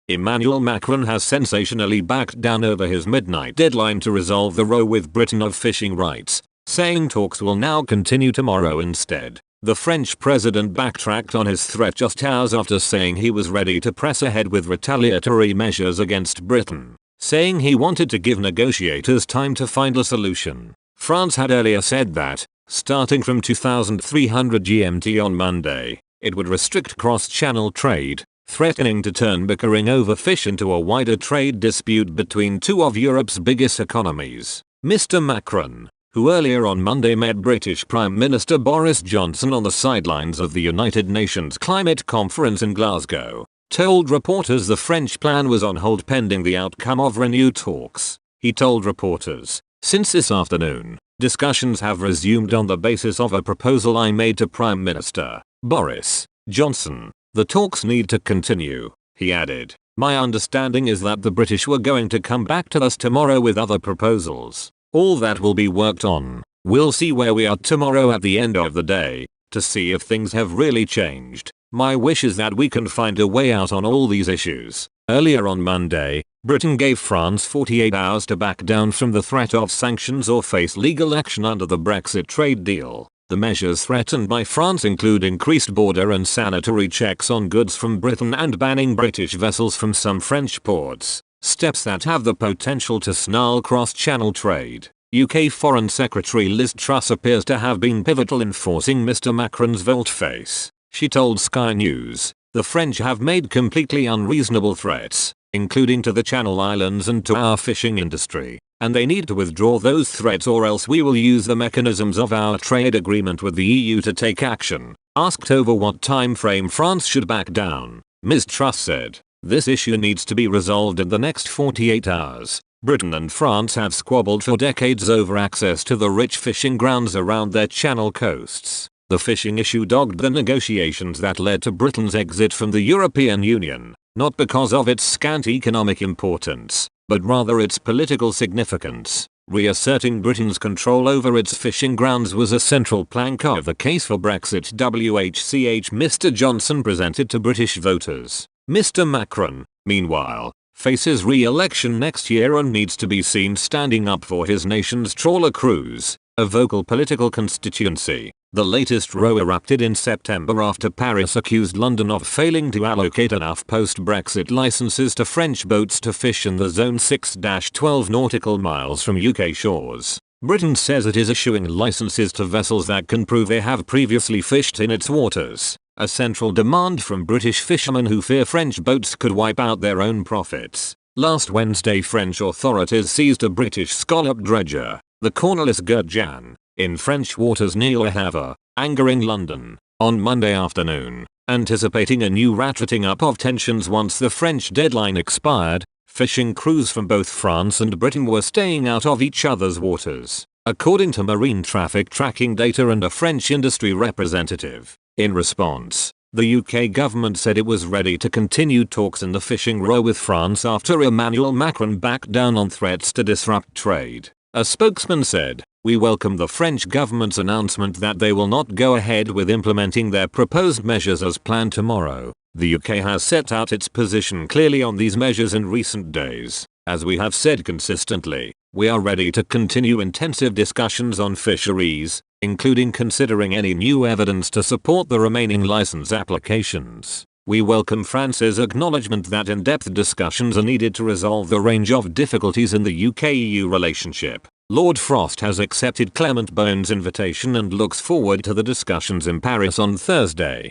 Emmanuel Macron has sensationally backed down over his midnight deadline to resolve the row with Britain of fishing rights, saying talks will now continue tomorrow instead. The French president backtracked on his threat just hours after saying he was ready to press ahead with retaliatory measures against Britain, saying he wanted to give negotiators time to find a solution. France had earlier said that, starting from 2300 GMT on Monday, it would restrict cross-channel trade, threatening to turn bickering over fish into a wider trade dispute between two of Europe's biggest economies. Mr. Macron, who earlier on Monday met British Prime Minister Boris Johnson on the sidelines of the United Nations Climate Conference in Glasgow, told reporters the French plan was on hold pending the outcome of renewed talks. He told reporters, "Since this afternoon, discussions have resumed on the basis of a proposal I made to Prime Minister Boris Johnson. The talks need to continue," he added. "My understanding is that the British were going to come back to us tomorrow with other proposals. All that will be worked on. We'll see where we are tomorrow at the end of the day, to see if things have really changed. My wish is that we can find a way out on all these issues." Earlier on Monday, Britain gave France 48 hours to back down from the threat of sanctions or face legal action under the Brexit trade deal. The measures threatened by France include increased border and sanitary checks on goods from Britain and banning British vessels from some French ports, steps that have the potential to snarl cross-channel trade. UK Foreign Secretary Liz Truss appears to have been pivotal in forcing Mr. Macron's volte-face. She told Sky News, "The French have made completely unreasonable threats, including to the Channel Islands and to our fishing industry, and they need to withdraw those threats or else we will use the mechanisms of our trade agreement with the EU to take action." Asked over what time frame France should back down, Ms. Truss said, "This issue needs to be resolved in the next 48 hours. Britain and France have squabbled for decades over access to the rich fishing grounds around their channel coasts. The fishing issue dogged the negotiations that led to Britain's exit from the European Union, not because of its scant economic importance, but rather its political significance. Reasserting Britain's control over its fishing grounds was a central plank of the case for Brexit. Mr. Johnson presented to British voters. Mr. Macron, meanwhile, faces re-election next year and needs to be seen standing up for his nation's trawler crews, a vocal political constituency. The latest row erupted in September after Paris accused London of failing to allocate enough post-Brexit licenses to French boats to fish in the zone 6-12 nautical miles from UK shores. Britain says it is issuing licenses to vessels that can prove they have previously fished in its waters, a central demand from British fishermen who fear French boats could wipe out their own profits. Last Wednesday, French authorities seized a British scallop dredger, the Cornelis Gurjan, in French waters near Le Havre, angering London. On Monday afternoon, anticipating a new ratcheting up of tensions once the French deadline expired, fishing crews from both France and Britain were staying out of each other's waters, according to marine traffic tracking data and a French industry representative. In response, the UK government said it was ready to continue talks in the fishing row with France after Emmanuel Macron backed down on threats to disrupt trade. A spokesman said, "We welcome the French government's announcement that they will not go ahead with implementing their proposed measures as planned tomorrow. The UK has set out its position clearly on these measures in recent days. As we have said consistently, we are ready to continue intensive discussions on fisheries, including considering any new evidence to support the remaining license applications. We welcome France's acknowledgement that in-depth discussions are needed to resolve the range of difficulties in the UK-EU relationship. Lord Frost has accepted Clement Bone's invitation and looks forward to the discussions in Paris on Thursday.